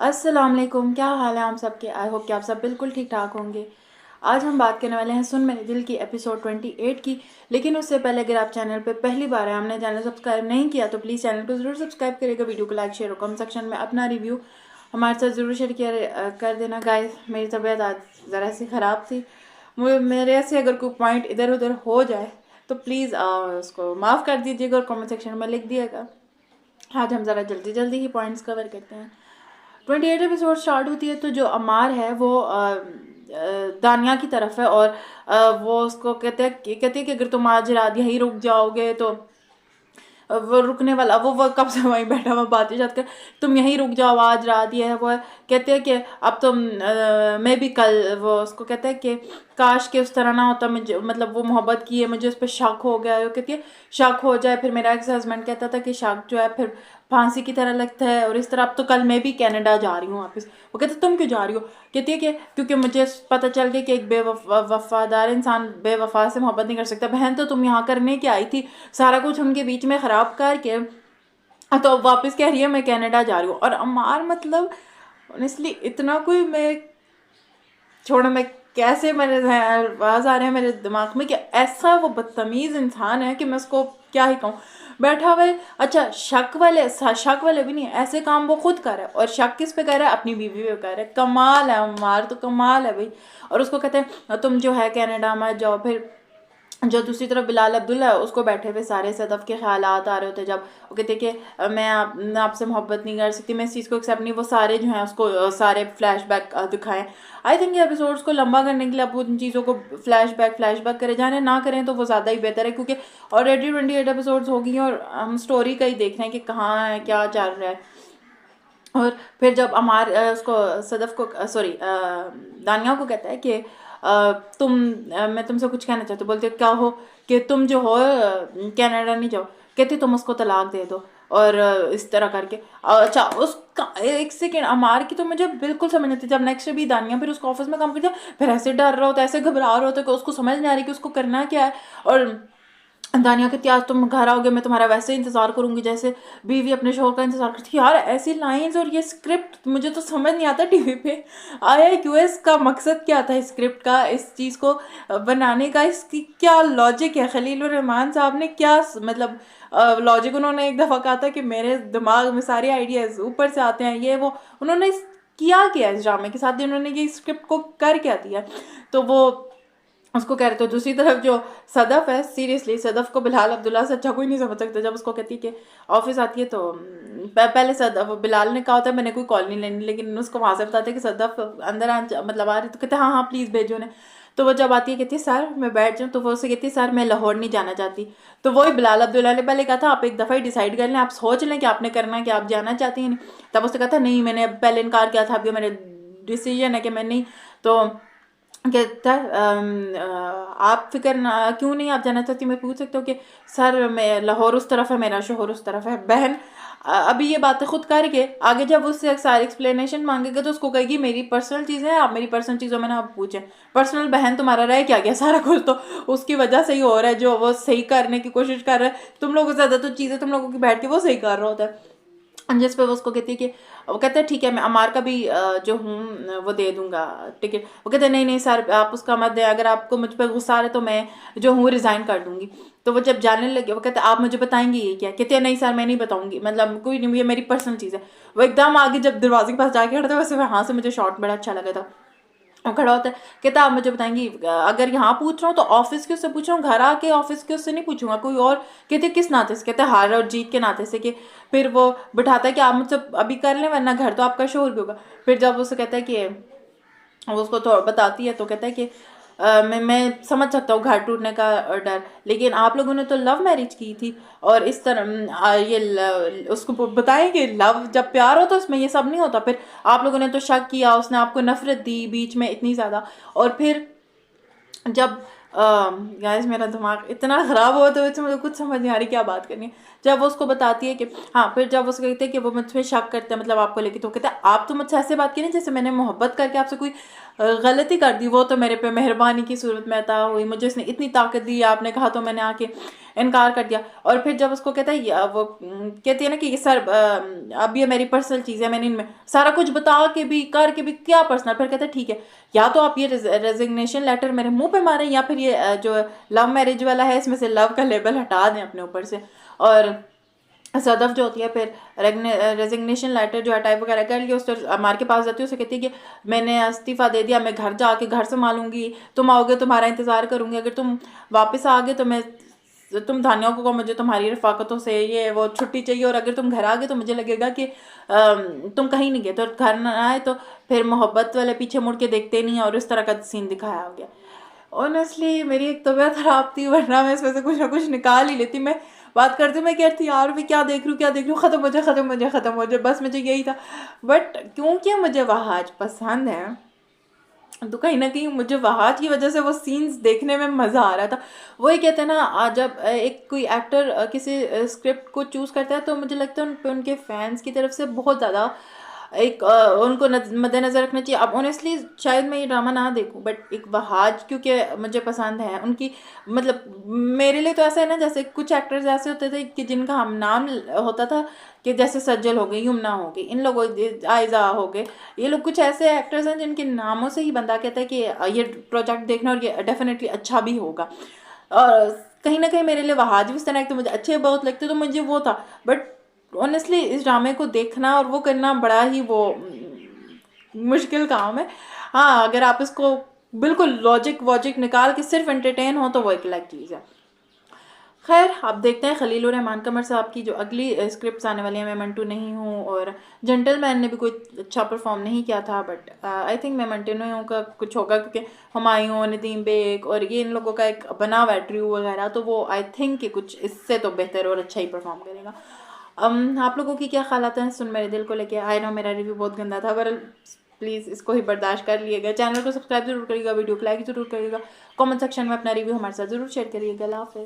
अस्सलाम वालेकुम, क्या हाल है आप सबके। आई होप कि आप सब बिल्कुल ठीक ठाक होंगे। आज हम बात करने वाले हैं सुन मेरे दिल की एपिसोड 28 की। लेकिन उससे पहले अगर आप चैनल पे पहली बार हैं, हमने चैनल सब्सक्राइब नहीं किया तो प्लीज़ चैनल को ज़रूर सब्सक्राइब करेगा, वीडियो को लाइक शेयर और कमेंट सेक्शन में अपना रिव्यू हमारे साथ ज़रूर शेयर किया कर देना। गाइस, मेरी तबीयत आज ज़रा सी ख़राब थी। मेरे से अगर कोई पॉइंट इधर उधर हो जाए तो प्लीज़ उसको माफ़ कर दीजिएगा और कमेंट सेक्शन में लिख दिएगा। आज हम ज़रा जल्दी जल्दी ही पॉइंट्स कवर करते हैं। 28 एपिसोड स्टार्ट होती है तो जो अमार है वो दानिया की तरफ है और वो उसको कहते हैं कि अगर तुम आज रात यहीं रुक जाओगे तो वो रुकने वाला वो कब से वहीं बैठा हुआ बातें शायद कर, तुम यहीं रुक जाओ आज रात ये है वो है। कहते हैं कि अब तुम मैं भी कल, वो उसको कहते हैं कि काश के उस तरह ना होता, मुझे मतलब वो मोहब्बत की है, मुझे उस पर शक हो गया है। वो कहती है शक हो जाए, फिर मेरा एक्स हस्बैंड कहता था कि शक जो है फिर फांसी की तरह लगता है और इस तरह। अब तो कल मैं भी कनाडा जा रही हूँ वापस। वो कहते तुम क्यों जा रही हो। कहती है कि क्योंकि मुझे पता चल गया कि एक वफादार इंसान बेवफा से मोहब्बत नहीं कर सकता। बहन तो तुम यहाँ करने की आई थी, सारा कुछ उनके बीच में ख़राब करके तो वापस कह रही है मैं कनाडा जा रही हूँ। और अमार मतलब ऑनेस्टली इतना कोई, मैं छोड़ो, मैं कैसे मेरे आवाज़ आ रहे हैं मेरे दिमाग में कि ऐसा वो बदतमीज़ इंसान है कि मैं उसको क्या ही कहूँ। बैठा हुआ है, अच्छा शक वाले भी नहीं है, ऐसे काम वो खुद कर रहा है। और शक किस पे कर रहा है, अपनी बीवी पे कर रहा है। कमाल है अम्मार, तो कमाल है भाई। और उसको कहते हैं तुम जो है कनाडा मत जाओ। फिर जो दूसरी तरफ बिलाल अब्दुल्ला है उसको बैठे हुए सारे सदफ़ के ख्यालात आ रहे होते जब वो कहते कि मैं आपसे मोहब्बत नहीं कर सकती, मैं इस चीज़ को एक्सेप्ट नहीं। वो सारे जो हैं उसको सारे फ्लैशबैक दिखाएं। आई थिंक ये एपिसोड्स को लंबा करने के लिए आप उन चीज़ों को फ्लैशबैक करे जाने ना करें तो वो ज़्यादा ही बेहतर है, क्योंकि ऑलरेडी 28 एपिसोड्स हो गई हैं और हम स्टोरी का ही देख रहे हैं कि कहाँ है, क्या चल रहा है। और फिर जब अमार उसको सदफ़ को सॉरी दानिया को कहता है कि मैं तुमसे कुछ कहना चाहती हूँ। बोलते क्या हो कि तुम जो हो कनाडा नहीं जाओ। कहती तुम उसको तलाक दे दो। और इस तरह करके अच्छा उसका एक सेकेंड, अमार की तो मुझे बिल्कुल समझ नहीं आती। जब नेक्स्ट भी दानिया फिर उसको ऑफिस में काम करती है, फिर ऐसे डर रहा होता है, ऐसे घबरा रहा होता है कि उसको समझ नहीं आ रही कि उसको करना क्या है। और दानिया कहती आज तुम घर आओगे मैं तुम्हारा वैसे ही इंतज़ार करूंगी जैसे बीवी अपने शोहर का इंतज़ार करती है। यार ऐसी लाइंस और ये स्क्रिप्ट मुझे तो समझ नहीं आता टीवी पे आया क्यों है, इसका मकसद क्या था इस स्क्रिप्ट का, इस चीज़ को बनाने का, इसकी क्या लॉजिक है। खलील रहमान साहब ने क्या मतलब लॉजिक, उन्होंने एक दफ़ा कहा था कि मेरे दिमाग में सारे आइडियाज़ ऊपर से आते हैं, ये वो उन्होंने किया क्या इस ड्रामे के साथ, उन्होंने ये स्क्रिप्ट को कर क्या दिया। तो वो उसको कह रहे थे। दूसरी तरफ जो सदफ़ है, सीरियसली सदफ़ को बिलाल अब्दुल्ला से अच्छा कोई नहीं समझ सकता। जब उसको कहती है कि ऑफिस आती है तो पहले सदफ़ बिलाल ने कहा होता है मैंने कोई कॉल नहीं लेनी, लेकिन उसको वहाँ से बताते हैं कि सदफ़ अंदर मतलब आ रही, तो कहते हैं हाँ हाँ प्लीज़ भेजो ने। तो वो जब आती है कहती है सर मैं बैठ जाऊँ, तो वो उससे कहती है सर मैं लाहौर नहीं जाना चाहती। तो वही बिलाल अब्दुल्ला ने पहले कहा था आप एक दफ़ा ही डिसाइड कर लें, आप सोच लें कि आपने करना है, कि आप जाना चाहती हैं नहीं। तब उसने कहा था नहीं मैंने पहले इनकार किया था, अब ये मेरा डिसीजन है कि मैं नहीं। तो कहता है आप फिक्र ना क्यों नहीं आप जाना चाहती, मैं पूछ सकता हूँ कि सर मैं लाहौर उस तरफ है, मेरा शोहर उस तरफ है। बहन अभी ये बातें खुद करके आगे जब उससे सारी एक्सप्लेनेशन मांगेगा तो उसको कहेगी मेरी पर्सनल चीज़ें हैं, आप मेरी पर्सनल चीज़ों में ना आप पूछें। पर्सनल बहन तुम्हारा रह क्या गया, सारा कुछ तो उसकी वजह से ही हो रहा है, जो वो सही करने की कोशिश कर रहा है। तुम लोगों से ज़्यादा तो चीज़ें तुम लोगों की बैठ के वो सही कर रहा होता है। जिस पे वो उसको कहती है कि वो कहता है ठीक है मैं अमार का भी जो हूँ वो दे दूंगा टिकट। वो कहते हैं नहीं नहीं सर आप उसका मत दें, अगर आपको मुझ पर गुस्सा आ रहा है तो मैं जो हूँ रिज़ाइन कर दूंगी। तो वो जब जाने लगे वो कहते हैं आप मुझे बताएंगे ये क्या। कहते हैं नहीं सर मैं नहीं बताऊंगी, मतलब कोई नहीं, ये मेरी पर्सनल चीज़ है। वो एकदम आगे जब दरवाजे के पास जाके खड़ा था, वैसे वहाँ से मुझे शॉट बड़ा अच्छा लगा था। वो खड़ा होता है कहता आप मुझे बताएंगी, अगर यहाँ पूछ रहा हूँ तो ऑफिस के उससे पूछ रहा हूँ, घर आके ऑफिस के उससे नहीं पूछूंगा कोई और। कहते किस नाते से, कहते हार और जीत के नाते से। कि फिर वो बिठाता है कि आप मुझसे अभी कर लें वरना घर तो आपका शोर भी होगा। फिर जब उसे कहता है कि वो उसको थोड़ा बताती है तो कहता है कि मैं समझ सकता हूँ घर टूटने का डर, लेकिन आप लोगों ने तो लव मैरिज की थी। और इस तरह उसको बताएं कि लव जब प्यार हो तो उसमें ये सब नहीं होता। फिर आप लोगों ने तो शक किया, उसने आपको नफरत दी बीच में इतनी ज़्यादा। और फिर जब गाइस मेरा दिमाग इतना ख़राब हुआ तो मुझे कुछ समझ नहीं आ रही क्या बात करनी है। जब वो उसको बताती है कि हाँ, फिर जब उसको कहते हैं कि वो मुझ शक करते हैं मतलब आपको लेके, तो कहते हैं आप तो मुझसे ऐसे बात की नहीं जैसे मैंने मोहब्बत करके आपसे कोई गलती कर दी। वो तो मेरे पे मेहरबानी की सूरत में अता हुई, मुझे इसने इतनी ताकत दी, आपने कहा तो मैंने आके इनकार कर दिया। और फिर जब उसको कहता है वो कहती है ना कि सर अब ये मेरी पर्सनल चीज़ है, मैंने इनमें सारा कुछ बता के भी करके भी क्या पर्सनल। फिर कहता है ठीक है, या तो आप ये रेजिग्नेशन लेटर मेरे मुंह पे मारें या फिर ये जो लव मैरिज वाला है इसमें से लव का लेबल हटा दें अपने ऊपर से। और सदफ जो होती है फिर रेजिग्नेशन लेटर जो है टाइप वगैरह कर लिया, उस पर अमार के पास जाती है, उसे कहती है कि मैंने इस्तीफ़ा दे दिया, मैं घर जाके घर संभालूंगी, तुम आओगे तुम्हारा इंतज़ार करूंगी, अगर तुम वापस आ गए तो मैं तुम धानियों को कहो मुझे तुम्हारी रफाकतों से ये वो छुट्टी चाहिए, और अगर तुम घर आ गए तो मुझे लगेगा कि तुम कहीं नहीं गए, तो घर ना आए तो फिर मोहब्बत वाले पीछे मुड़ के देखते नहीं, और इस तरह का सीन दिखाया हो गया। ऑनेस्टली मेरी एक तबीयत खराब थी, वरना मैं इसमें से कुछ ना कुछ निकाल ही लेती। मैं बात करती मैं कहती यार मैं क्या देख रही हूँ, ख़त्म हो जाए, बस मुझे यही था। बट क्योंकि मुझे वहाज पसंद है तो कहीं ना कहीं मुझे वहाज की वजह से वो सीन्स देखने में मज़ा आ रहा था। वही कहते हैं ना जब एक कोई एक्टर किसी स्क्रिप्ट को चूज़ करता है तो मुझे लगता है उन पे उनके फैंस की तरफ से बहुत ज़्यादा एक उनको मद्देनज़र रखना चाहिए। अब ऑनेस्टली शायद मैं ये ड्रामा ना देखूं, बट एक वहाज क्योंकि मुझे पसंद है उनकी, मतलब मेरे लिए तो ऐसा है ना जैसे कुछ एक्टर्स ऐसे होते थे कि जिनका हम नाम होता था कि जैसे सज्जल हो गए, यमुना हो गई, इन लोगों आयजा हो गए, ये लोग कुछ ऐसे एक्टर्स हैं जिनके नामों से ही बंदा कहता है कि ये प्रोजेक्ट देखना और ये डेफिनेटली अच्छा भी होगा। और कहीं ना कहीं मेरे लिए वहाज भी इस तरह के तो मुझे अच्छे बहुत लगते, तो मुझे वो था। बट ऑनेस्टली इस ड्रामे को देखना और वो करना बड़ा ही वो मुश्किल काम है। हाँ, अगर आप इसको बिल्कुल लॉजिक वॉजिक निकाल के सिर्फ एंटरटेन हो तो वो एक अलग चीज़ है। खैर आप देखते हैं खलील उर रहमान कमर साहब की जो अगली स्क्रिप्ट्स आने वाली हैं। मैं मंटू नहीं हूँ और जेंटलमैन ने भी कोई अच्छा परफॉर्म नहीं किया था, बट आई थिंक मैं मंटू नहीं हूँ का कुछ होगा, क्योंकि हुमायूं, नदीम बेग और ये इन लोगों का एक बना हुआ है ट्रू वगैरह, तो वो आई थिंक कि कुछ इससे तो बेहतर और अच्छा ही परफॉर्म करेगा। आप लोगों की क्या ख्यालात हैं सुन मेरे दिल को लेके? आई नो मेरा रिव्यू बहुत गंदा था, पर प्लीज़ इसको ही बर्दाश्त कर लिएगा। चैनल को सब्सक्राइब जरूर करिएगा, वीडियो को लाइक जरूर करिएगा, कमेंट सेक्शन में अपना रिव्यू हमारे साथ जरूर शेयर करिएगा। अल्लाह हाफ़िज़।